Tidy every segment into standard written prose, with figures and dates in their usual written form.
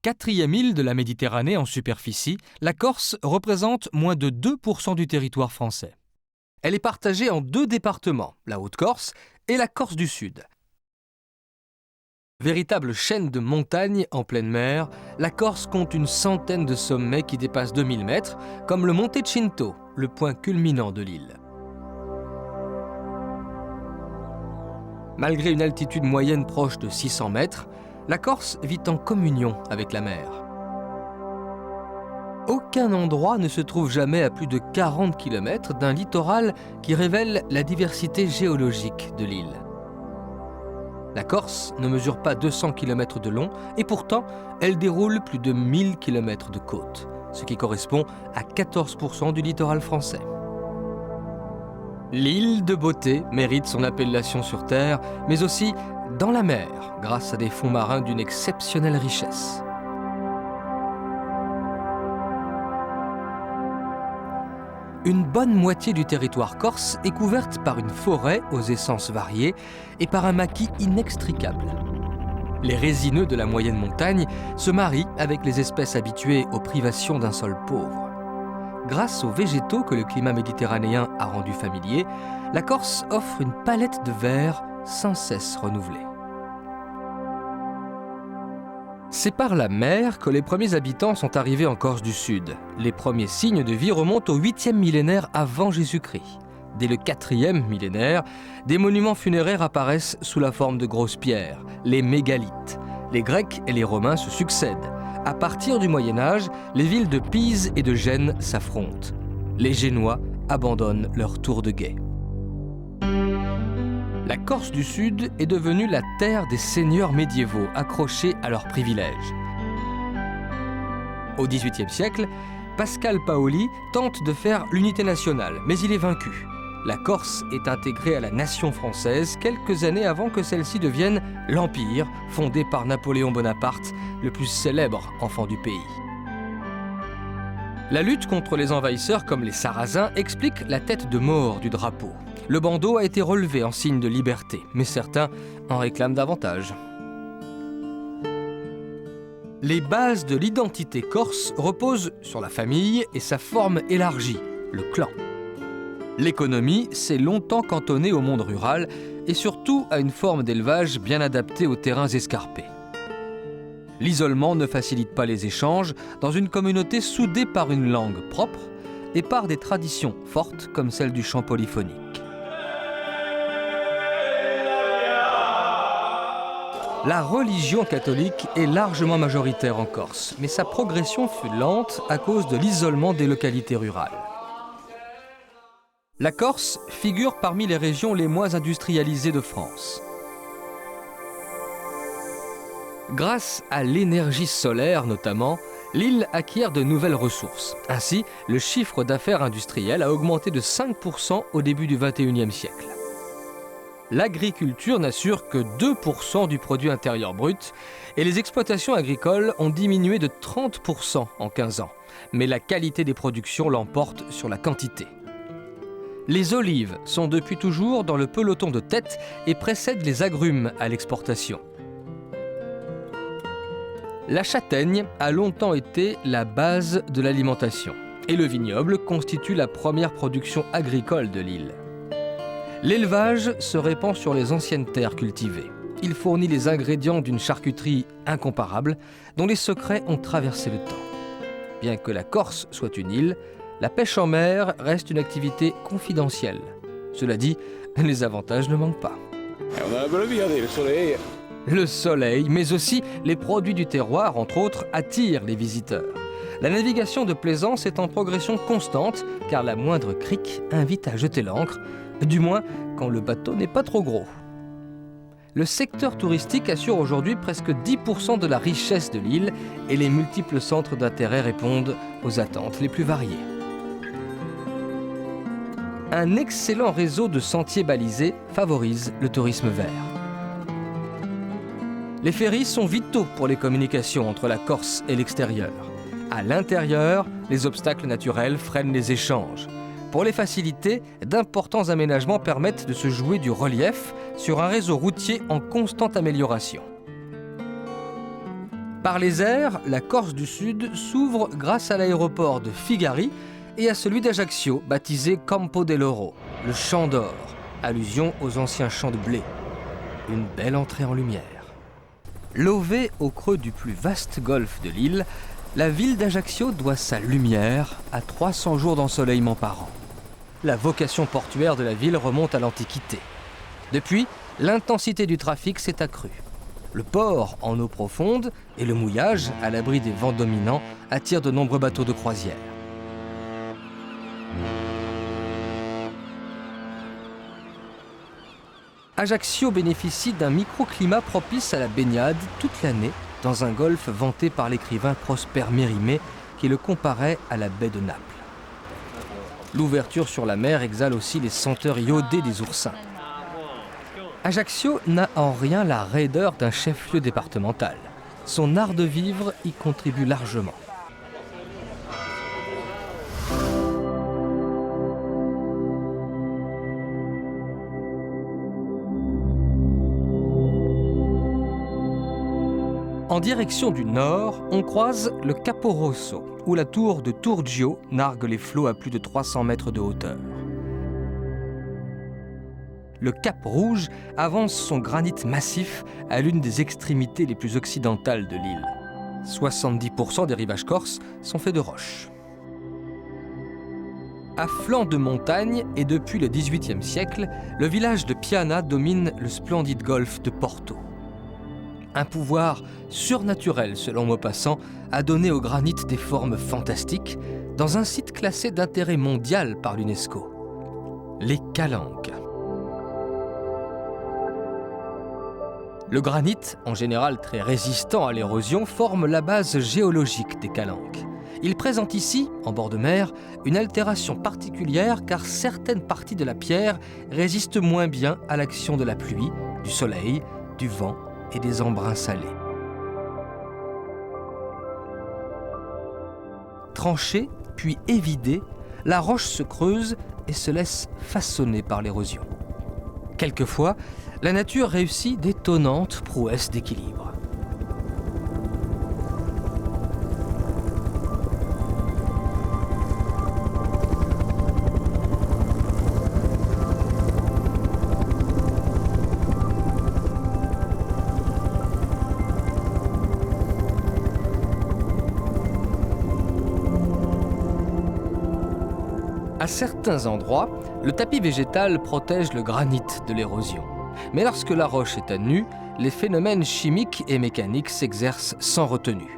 4e île de la Méditerranée en superficie, la Corse représente moins de 2% du territoire français. Elle est partagée en 2 départements, la Haute-Corse et la Corse du Sud. Véritable chaîne de montagnes en pleine mer, la Corse compte une centaine de sommets qui dépassent 2000 mètres, comme le Monte Cinto, le point culminant de l'île. Malgré une altitude moyenne proche de 600 mètres, la Corse vit en communion avec la mer. Aucun endroit ne se trouve jamais à plus de 40 km d'un littoral qui révèle la diversité géologique de l'île. La Corse ne mesure pas 200 km de long et pourtant, elle déroule plus de 1000 km de côte, ce qui correspond à 14% du littoral français. L'île de beauté mérite son appellation sur terre, mais aussi dans la mer, grâce à des fonds marins d'une exceptionnelle richesse. Une bonne moitié du territoire corse est couverte par une forêt aux essences variées et par un maquis inextricable. Les résineux de la moyenne montagne se marient avec les espèces habituées aux privations d'un sol pauvre. Grâce aux végétaux que le climat méditerranéen a rendus familiers, la Corse offre une palette de verts sans cesse renouvelée. C'est par la mer que les premiers habitants sont arrivés en Corse du Sud. Les premiers signes de vie remontent au 8e millénaire avant Jésus-Christ. Dès le 4e millénaire, des monuments funéraires apparaissent sous la forme de grosses pierres, les mégalithes. Les Grecs et les Romains se succèdent. À partir du Moyen-Âge, les villes de Pise et de Gênes s'affrontent. Les Génois abandonnent leur tour de guet. La Corse du Sud est devenue la terre des seigneurs médiévaux accrochés à leurs privilèges. Au XVIIIe siècle, Pascal Paoli tente de faire l'unité nationale, mais il est vaincu. La Corse est intégrée à la nation française quelques années avant que celle-ci devienne l'Empire, fondé par Napoléon Bonaparte, le plus célèbre enfant du pays. La lutte contre les envahisseurs comme les Sarrasins explique la tête de mort du drapeau. Le bandeau a été relevé en signe de liberté, mais certains en réclament davantage. Les bases de l'identité corse reposent sur la famille et sa forme élargie, le clan. L'économie s'est longtemps cantonnée au monde rural et surtout à une forme d'élevage bien adaptée aux terrains escarpés. L'isolement ne facilite pas les échanges dans une communauté soudée par une langue propre et par des traditions fortes comme celle du chant polyphonique. La religion catholique est largement majoritaire en Corse, mais sa progression fut lente à cause de l'isolement des localités rurales. La Corse figure parmi les régions les moins industrialisées de France. Grâce à l'énergie solaire notamment, l'île acquiert de nouvelles ressources. Ainsi, le chiffre d'affaires industriel a augmenté de 5% au début du XXIe siècle. L'agriculture n'assure que 2% du produit intérieur brut et les exploitations agricoles ont diminué de 30% en 15 ans. Mais la qualité des productions l'emporte sur la quantité. Les olives sont depuis toujours dans le peloton de tête et précèdent les agrumes à l'exportation. La châtaigne a longtemps été la base de l'alimentation et le vignoble constitue la première production agricole de l'île. L'élevage se répand sur les anciennes terres cultivées. Il fournit les ingrédients d'une charcuterie incomparable dont les secrets ont traversé le temps. Bien que la Corse soit une île, la pêche en mer reste une activité confidentielle. Cela dit, les avantages ne manquent pas. Le soleil, mais aussi les produits du terroir, entre autres, attirent les visiteurs. La navigation de plaisance est en progression constante, car la moindre crique invite à jeter l'ancre, du moins quand le bateau n'est pas trop gros. Le secteur touristique assure aujourd'hui presque 10% de la richesse de l'île et les multiples centres d'intérêt répondent aux attentes les plus variées. Un excellent réseau de sentiers balisés favorise le tourisme vert. Les ferrys sont vitaux pour les communications entre la Corse et l'extérieur. À l'intérieur, les obstacles naturels freinent les échanges. Pour les faciliter, d'importants aménagements permettent de se jouer du relief sur un réseau routier en constante amélioration. Par les airs, la Corse du Sud s'ouvre grâce à l'aéroport de Figari et à celui d'Ajaccio, baptisé Campo dell'Oro, le champ d'or, allusion aux anciens champs de blé. Une belle entrée en lumière. Lové au creux du plus vaste golfe de l'île, la ville d'Ajaccio doit sa lumière à 300 jours d'ensoleillement par an. La vocation portuaire de la ville remonte à l'Antiquité. Depuis, l'intensité du trafic s'est accrue. Le port en eau profonde et le mouillage, à l'abri des vents dominants, attirent de nombreux bateaux de croisière. Ajaccio bénéficie d'un microclimat propice à la baignade toute l'année dans un golfe vanté par l'écrivain Prosper Mérimée qui le comparait à la baie de Naples. L'ouverture sur la mer exhale aussi les senteurs iodées des oursins. Ajaccio n'a en rien la raideur d'un chef-lieu départemental. Son art de vivre y contribue largement. En direction du nord, on croise le Capo Rosso, où la tour de Turgio nargue les flots à plus de 300 mètres de hauteur. Le Cap Rouge avance son granit massif à l'une des extrémités les plus occidentales de l'île. 70% des rivages corses sont faits de roches. À flanc de montagne et depuis le XVIIIe siècle, le village de Piana domine le splendide golfe de Porto. Un pouvoir surnaturel, selon Maupassant, a donné au granit des formes fantastiques dans un site classé d'intérêt mondial par l'UNESCO, les Calanques. Le granit, en général très résistant à l'érosion, forme la base géologique des Calanques. Il présente ici, en bord de mer, une altération particulière car certaines parties de la pierre résistent moins bien à l'action de la pluie, du soleil, du vent et des embruns salés. Tranchée, puis évidée, la roche se creuse et se laisse façonner par l'érosion. Quelquefois, la nature réussit d'étonnantes prouesses d'équilibre. À certains endroits, le tapis végétal protège le granit de l'érosion. Mais lorsque la roche est à nu, les phénomènes chimiques et mécaniques s'exercent sans retenue.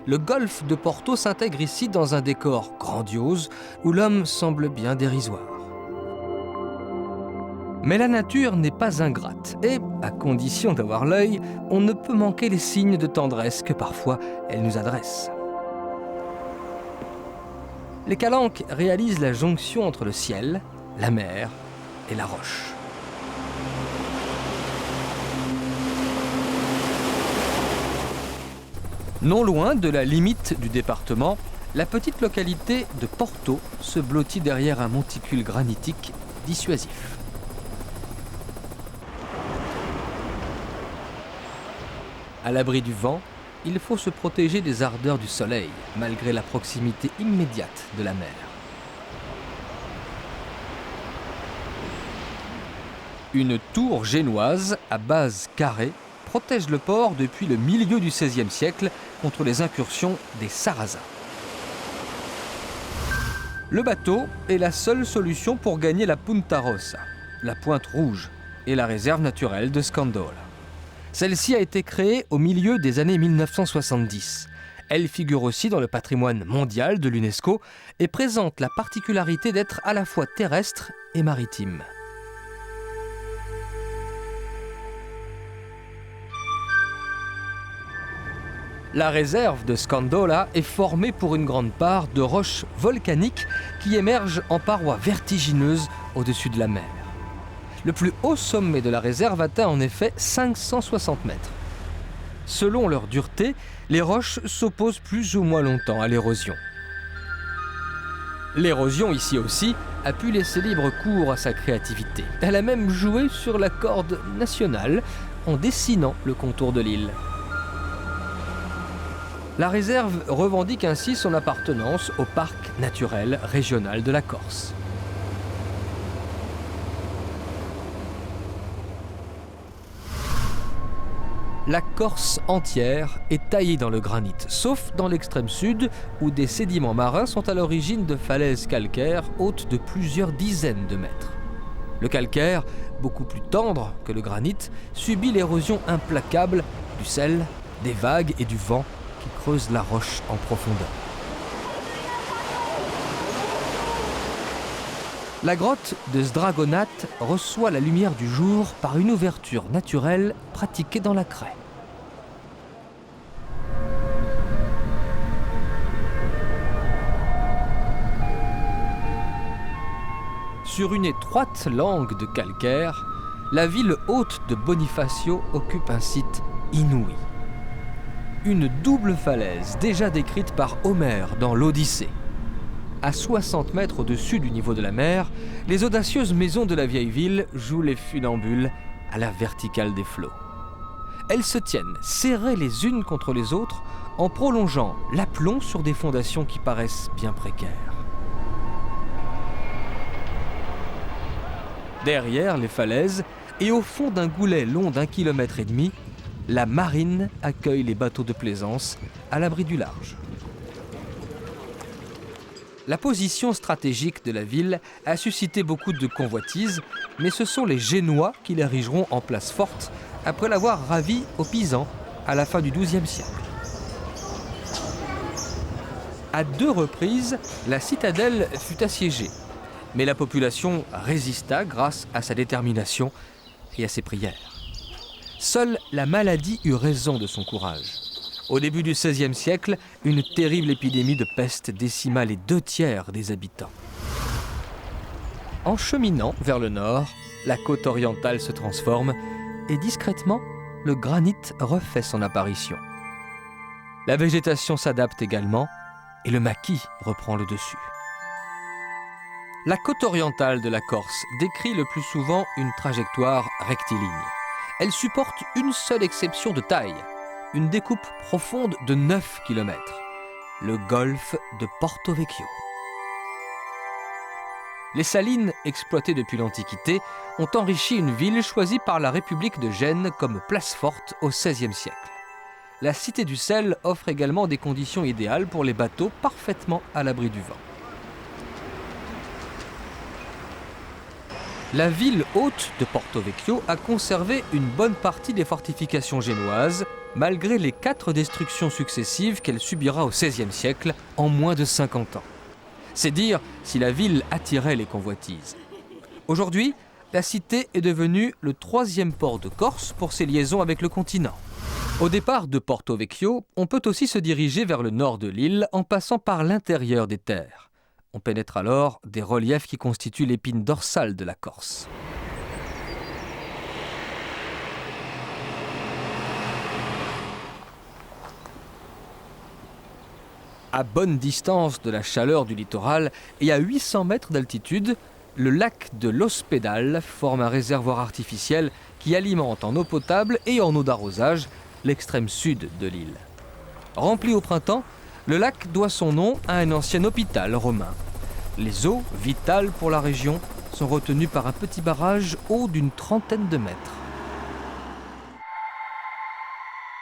Le golfe de Porto s'intègre ici dans un décor grandiose où l'homme semble bien dérisoire. Mais la nature n'est pas ingrate et, à condition d'avoir l'œil, on ne peut manquer les signes de tendresse que parfois elle nous adresse. Les Calanques réalisent la jonction entre le ciel, la mer et la roche. Non loin de la limite du département, la petite localité de Porto se blottit derrière un monticule granitique dissuasif. À l'abri du vent, il faut se protéger des ardeurs du soleil, malgré la proximité immédiate de la mer. Une tour génoise à base carrée protège le port depuis le milieu du XVIe siècle contre les incursions des Sarrasins. Le bateau est la seule solution pour gagner la Punta Rossa, la pointe rouge, et la réserve naturelle de Scandola. Celle-ci a été créée au milieu des années 1970. Elle figure aussi dans le patrimoine mondial de l'UNESCO et présente la particularité d'être à la fois terrestre et maritime. La réserve de Scandola est formée pour une grande part de roches volcaniques qui émergent en parois vertigineuses au-dessus de la mer. Le plus haut sommet de la réserve atteint en effet 560 mètres. Selon leur dureté, les roches s'opposent plus ou moins longtemps à l'érosion. L'érosion, ici aussi, a pu laisser libre cours à sa créativité. Elle a même joué sur la corde nationale en dessinant le contour de l'île. La réserve revendique ainsi son appartenance au parc naturel régional de la Corse. La Corse entière est taillée dans le granit, sauf dans l'extrême sud, où des sédiments marins sont à l'origine de falaises calcaires hautes de plusieurs dizaines de mètres. Le calcaire, beaucoup plus tendre que le granit, subit l'érosion implacable du sel, des vagues et du vent qui creusent la roche en profondeur. La grotte de Zdragonat reçoit la lumière du jour par une ouverture naturelle pratiquée dans la craie. Sur une étroite langue de calcaire, la ville haute de Bonifacio occupe un site inouï. Une double falaise déjà décrite par Homère dans l'Odyssée. À 60 mètres au-dessus du niveau de la mer, les audacieuses maisons de la vieille ville jouent les funambules à la verticale des flots. Elles se tiennent serrées les unes contre les autres en prolongeant l'aplomb sur des fondations qui paraissent bien précaires. Derrière les falaises et au fond d'un goulet long d'1,5 km, la marine accueille les bateaux de plaisance à l'abri du large. La position stratégique de la ville a suscité beaucoup de convoitises, mais ce sont les Génois qui l'érigeront en place forte après l'avoir ravie aux Pisans à la fin du XIIe siècle. À 2 reprises, la citadelle fut assiégée, mais la population résista grâce à sa détermination et à ses prières. Seule la maladie eut raison de son courage. Au début du XVIe siècle, une terrible épidémie de peste décima les 2/3 des habitants. En cheminant vers le nord, la côte orientale se transforme et discrètement, le granit refait son apparition. La végétation s'adapte également et le maquis reprend le dessus. La côte orientale de la Corse décrit le plus souvent une trajectoire rectiligne. Elle supporte une seule exception de taille, une découpe profonde de 9 km, le golfe de Porto Vecchio. Les salines, exploitées depuis l'Antiquité, ont enrichi une ville choisie par la République de Gênes comme place forte au XVIe siècle. La cité du sel offre également des conditions idéales pour les bateaux parfaitement à l'abri du vent. La ville haute de Porto Vecchio a conservé une bonne partie des fortifications génoises, malgré les 4 destructions successives qu'elle subira au XVIe siècle en moins de 50 ans. C'est dire si la ville attirait les convoitises. Aujourd'hui, la cité est devenue le 3e port de Corse pour ses liaisons avec le continent. Au départ de Porto Vecchio, on peut aussi se diriger vers le nord de l'île en passant par l'intérieur des terres. On pénètre alors des reliefs qui constituent l'épine dorsale de la Corse. À bonne distance de la chaleur du littoral et à 800 mètres d'altitude, le lac de l'Ospedal forme un réservoir artificiel qui alimente en eau potable et en eau d'arrosage l'extrême sud de l'île. Rempli au printemps, le lac doit son nom à un ancien hôpital romain. Les eaux, vitales pour la région, sont retenues par un petit barrage haut d'une 30aine de mètres.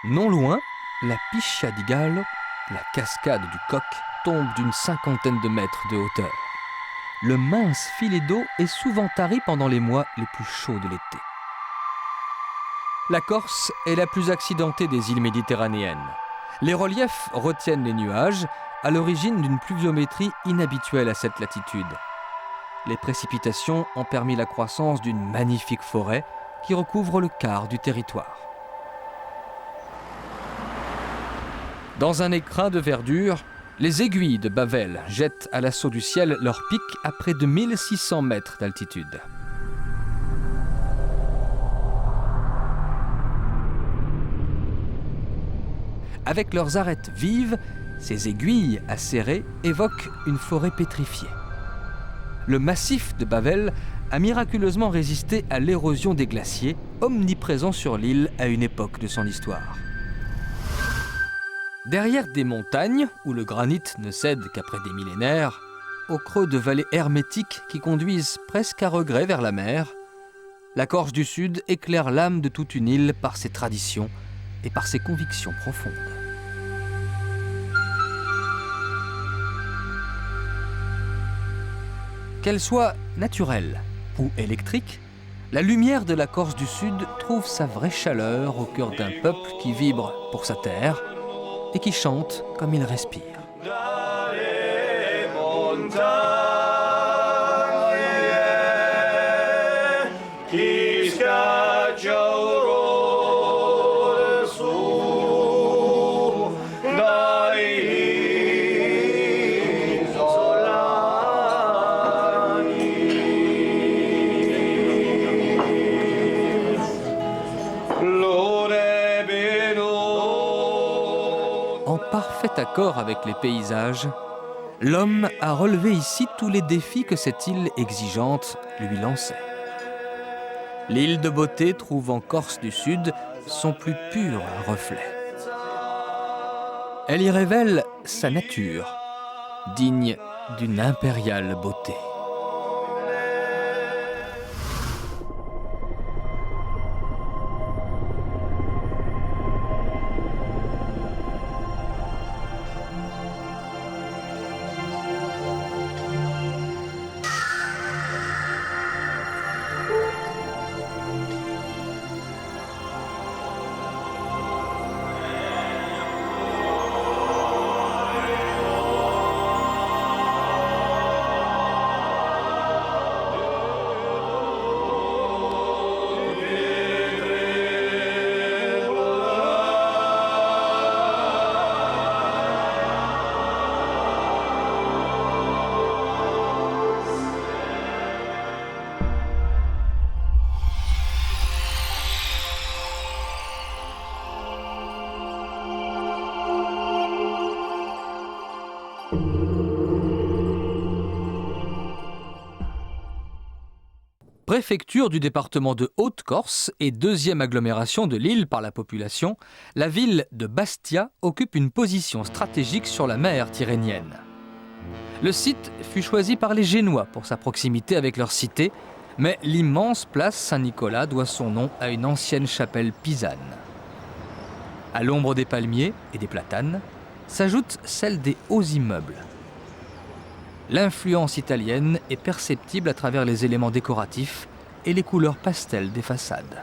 Non loin, la Piscia di Gallo, la cascade du Coq, tombe d'une 50aine de mètres de hauteur. Le mince filet d'eau est souvent tari pendant les mois les plus chauds de l'été. La Corse est la plus accidentée des îles méditerranéennes. Les reliefs retiennent les nuages, à l'origine d'une pluviométrie inhabituelle à cette latitude. Les précipitations ont permis la croissance d'une magnifique forêt qui recouvre le quart du territoire. Dans un écrin de verdure, les aiguilles de Bavel jettent à l'assaut du ciel leur pic à près de 1600 mètres d'altitude. Avec leurs arêtes vives, ces aiguilles acérées évoquent une forêt pétrifiée. Le massif de Bavel a miraculeusement résisté à l'érosion des glaciers, omniprésents sur l'île à une époque de son histoire. Derrière des montagnes, où le granit ne cède qu'après des millénaires, au creux de vallées hermétiques qui conduisent presque à regret vers la mer, la Corse du Sud éclaire l'âme de toute une île par ses traditions et par ses convictions profondes. Qu'elle soit naturelle ou électrique, la lumière de la Corse du Sud trouve sa vraie chaleur au cœur d'un peuple qui vibre pour sa terre et qui chante comme il respire. En parfait accord avec les paysages, l'homme a relevé ici tous les défis que cette île exigeante lui lançait. L'île de beauté trouve en Corse du Sud son plus pur reflet. Elle y révèle sa nature, digne d'une impériale beauté. Préfecture du département de Haute-Corse et deuxième agglomération de l'île par la population, la ville de Bastia occupe une position stratégique sur la mer Tyrrhénienne. Le site fut choisi par les Génois pour sa proximité avec leur cité, mais l'immense place Saint-Nicolas doit son nom à une ancienne chapelle pisane. À l'ombre des palmiers et des platanes s'ajoute celle des hauts immeubles. L'influence italienne est perceptible à travers les éléments décoratifs et les couleurs pastel des façades.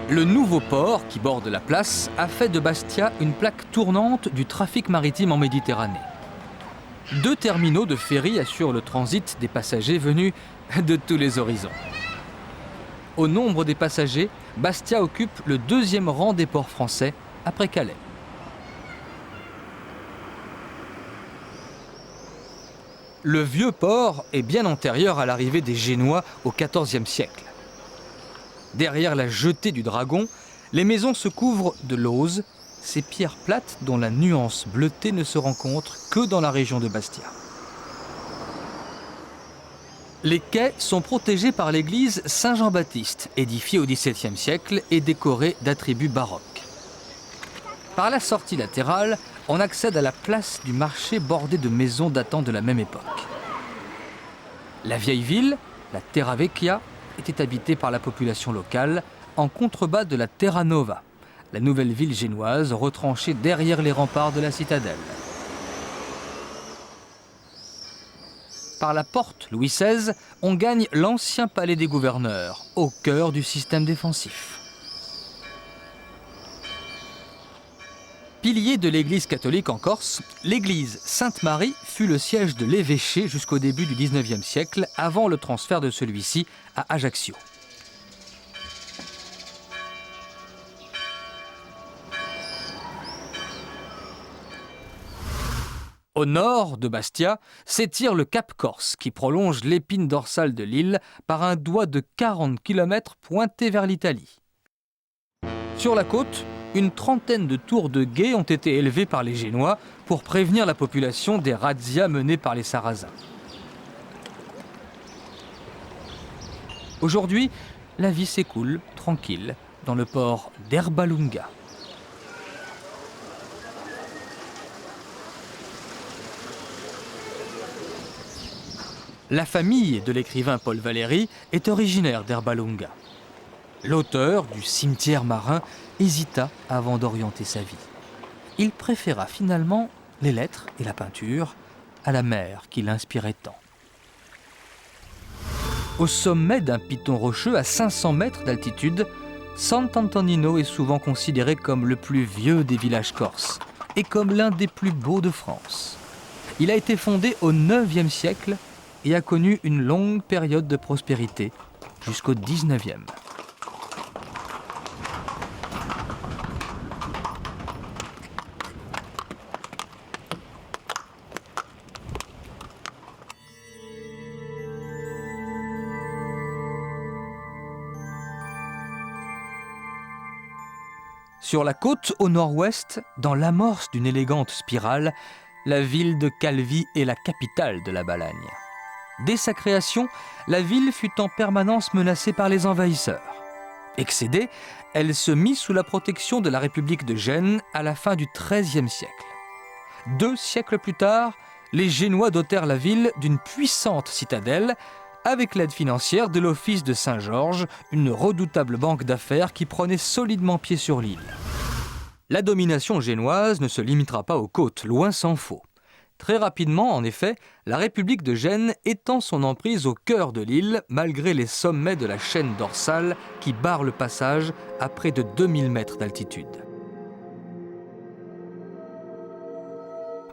Le nouveau port qui borde la place a fait de Bastia une plaque tournante du trafic maritime en Méditerranée. 2 terminaux de ferry assurent le transit des passagers venus de tous les horizons. Au nombre des passagers, Bastia occupe le 2e rang des ports français après Calais. Le vieux port est bien antérieur à l'arrivée des Génois au XIVe siècle. Derrière la jetée du Dragon, les maisons se couvrent de lauzes, ces pierres plates dont la nuance bleutée ne se rencontre que dans la région de Bastia. Les quais sont protégés par l'église Saint-Jean-Baptiste, édifiée au XVIIe siècle et décorée d'attributs baroques. Par la sortie latérale, on accède à la place du marché bordée de maisons datant de la même époque. La vieille ville, la Terra Vecchia, était habitée par la population locale en contrebas de la Terra Nova, la nouvelle ville génoise retranchée derrière les remparts de la citadelle. Par la porte Louis XVI, on gagne l'ancien palais des gouverneurs, au cœur du système défensif. Pilier de l'église catholique en Corse, l'église Sainte-Marie fut le siège de l'évêché jusqu'au début du XIXe siècle, avant le transfert de celui-ci à Ajaccio. Au nord de Bastia s'étire le Cap Corse qui prolonge l'épine dorsale de l'île par un doigt de 40 km pointé vers l'Italie. Sur la côte, une trentaine de tours de guet ont été élevées par les Génois pour prévenir la population des razzias menées par les Sarrasins. Aujourd'hui, la vie s'écoule tranquille dans le port d'Erbalunga. La famille de l'écrivain Paul Valéry est originaire d'Herbalunga. L'auteur du Cimetière marin hésita avant d'orienter sa vie. Il préféra finalement les lettres et la peinture à la mer qui l'inspirait tant. Au sommet d'un piton rocheux à 500 mètres d'altitude, Sant'Antonino est souvent considéré comme le plus vieux des villages corses et comme l'un des plus beaux de France. Il a été fondé au IXe siècle et a connu une longue période de prospérité jusqu'au XIXe. Sur la côte au nord-ouest, dans l'amorce d'une élégante spirale, la ville de Calvi est la capitale de la Balagne. Dès sa création, la ville fut en permanence menacée par les envahisseurs. Excédée, elle se mit sous la protection de la République de Gênes à la fin du XIIIe siècle. 2 siècles plus tard, les Génois dotèrent la ville d'une puissante citadelle avec l'aide financière de l'Office de Saint-Georges, une redoutable banque d'affaires qui prenait solidement pied sur l'île. La domination génoise ne se limitera pas aux côtes, loin s'en faut. Très rapidement, en effet, la République de Gênes étend son emprise au cœur de l'île, malgré les sommets de la chaîne dorsale qui barre le passage à près de 2000 mètres d'altitude.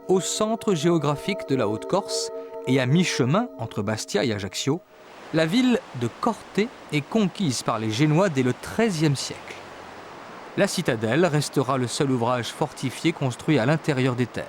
Au centre géographique de la Haute-Corse, et à mi-chemin entre Bastia et Ajaccio, la ville de Corte est conquise par les Génois dès le XIIIe siècle. La citadelle restera le seul ouvrage fortifié construit à l'intérieur des terres.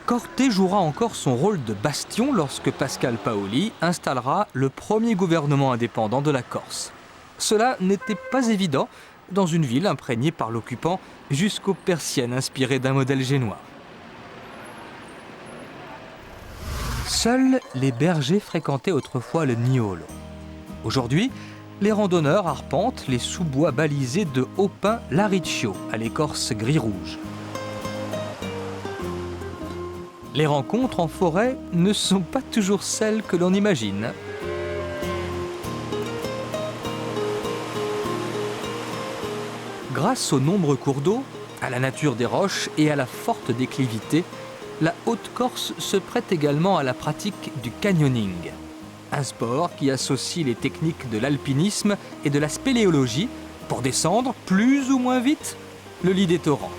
Corte jouera encore son rôle de bastion lorsque Pascal Paoli installera le premier gouvernement indépendant de la Corse. Cela n'était pas évident dans une ville imprégnée par l'occupant jusqu'aux persiennes inspirées d'un modèle génois. Seuls les bergers fréquentaient autrefois le Niolo. Aujourd'hui, les randonneurs arpentent les sous-bois balisés de hauts pins Lariccio à l'écorce gris-rouge. Les rencontres en forêt ne sont pas toujours celles que l'on imagine. Grâce aux nombreux cours d'eau, à la nature des roches et à la forte déclivité, la Haute-Corse se prête également à la pratique du canyoning, un sport qui associe les techniques de l'alpinisme et de la spéléologie pour descendre plus ou moins vite le lit des torrents.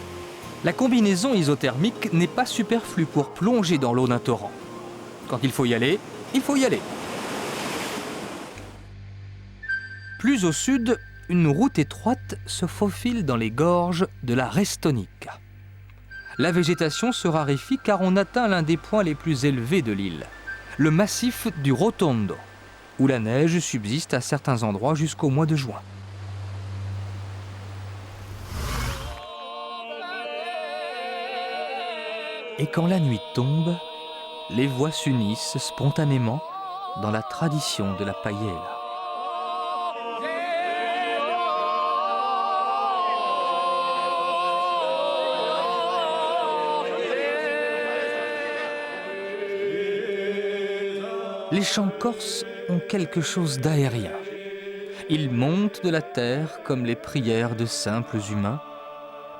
La combinaison isothermique n'est pas superflue pour plonger dans l'eau d'un torrent. Quand il faut y aller, il faut y aller. Plus au sud, une route étroite se faufile dans les gorges de la Restonica. La végétation se raréfie car on atteint l'un des points les plus élevés de l'île, le massif du Rotondo, où la neige subsiste à certains endroits jusqu'au mois de juin. Et quand la nuit tombe, les voix s'unissent spontanément dans la tradition de la paella. Les chants corses ont quelque chose d'aérien. Ils montent de la terre comme les prières de simples humains,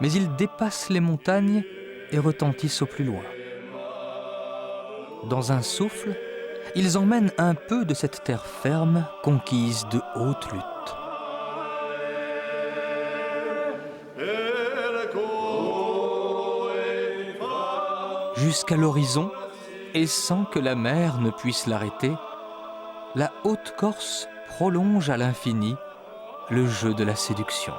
mais ils dépassent les montagnes et retentissent au plus loin. Dans un souffle, ils emmènent un peu de cette terre ferme conquise de haute lutte. Jusqu'à l'horizon, et sans que la mer ne puisse l'arrêter, la Haute-Corse prolonge à l'infini le jeu de la séduction.